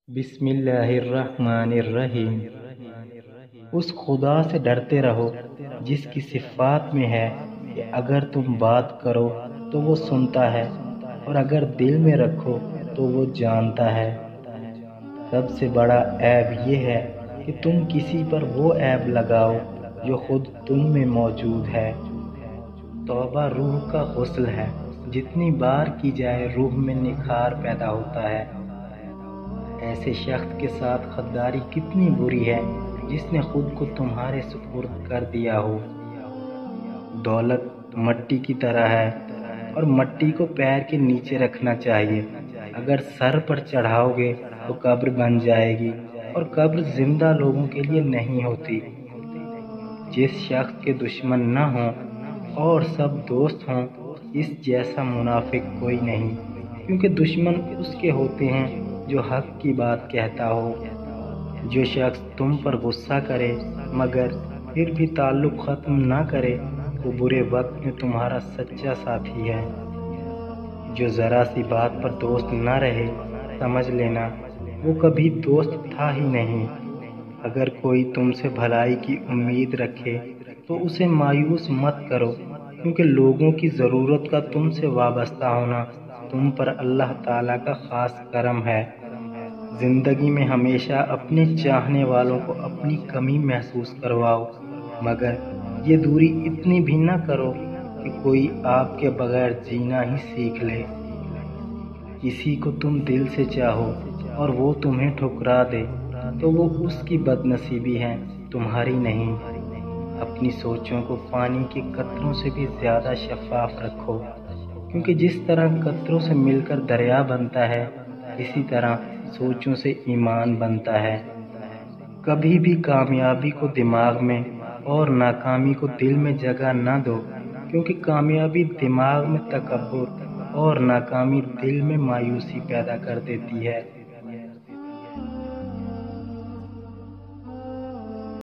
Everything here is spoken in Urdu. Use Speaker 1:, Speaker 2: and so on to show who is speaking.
Speaker 1: بسم اللہ الرحمن الرحیم۔ اس خدا سے ڈرتے رہو جس کی صفات میں ہے کہ اگر تم بات کرو تو وہ سنتا ہے، اور اگر دل میں رکھو تو وہ جانتا ہے۔ سب سے بڑا عیب یہ ہے کہ تم کسی پر وہ عیب لگاؤ جو خود تم میں موجود ہے۔ توبہ روح کا غسل ہے، جتنی بار کی جائے روح میں نکھار پیدا ہوتا ہے۔ ایسے شخص کے ساتھ غداری کتنی بری ہے جس نے خود کو تمہارے سپرد کر دیا ہو۔ دولت مٹی کی طرح ہے، اور مٹی کو پیر کے نیچے رکھنا چاہیے۔ اگر سر پر چڑھاؤ گے تو قبر بن جائے گی، اور قبر زندہ لوگوں کے لیے نہیں ہوتی۔ جس شخص کے دشمن نہ ہوں اور سب دوست ہوں، اس جیسا منافق کوئی نہیں، کیونکہ دشمن اس کے ہوتے ہیں جو حق کی بات کہتا ہو۔ جو شخص تم پر غصہ کرے مگر پھر بھی تعلق ختم نہ کرے، وہ برے وقت میں تمہارا سچا ساتھی ہے۔ جو ذرا سی بات پر دوست نہ رہے، سمجھ لینا وہ کبھی دوست تھا ہی نہیں۔ اگر کوئی تم سے بھلائی کی امید رکھے تو اسے مایوس مت کرو، کیونکہ لوگوں کی ضرورت کا تم سے وابستہ ہونا تم پر اللہ تعالیٰ کا خاص کرم ہے۔ زندگی میں ہمیشہ اپنے چاہنے والوں کو اپنی کمی محسوس کرواؤ، مگر یہ دوری اتنی بھی نہ کرو کہ کوئی آپ کے بغیر جینا ہی سیکھ لے۔ کسی کو تم دل سے چاہو اور وہ تمہیں ٹھکرا دے تو وہ اس کی بد نصیبی ہے، تمہاری نہیں۔ اپنی سوچوں کو پانی کے قطروں سے بھی زیادہ شفاف رکھو، کیونکہ جس طرح قطروں سے مل کر دریا بنتا ہے، اسی طرح سوچوں سے ایمان بنتا ہے۔ کبھی بھی کامیابی کو دماغ میں اور ناکامی کو دل میں جگہ نہ دو، کیونکہ کامیابی دماغ میں تکبر اور ناکامی دل میں مایوسی پیدا کر دیتی ہے۔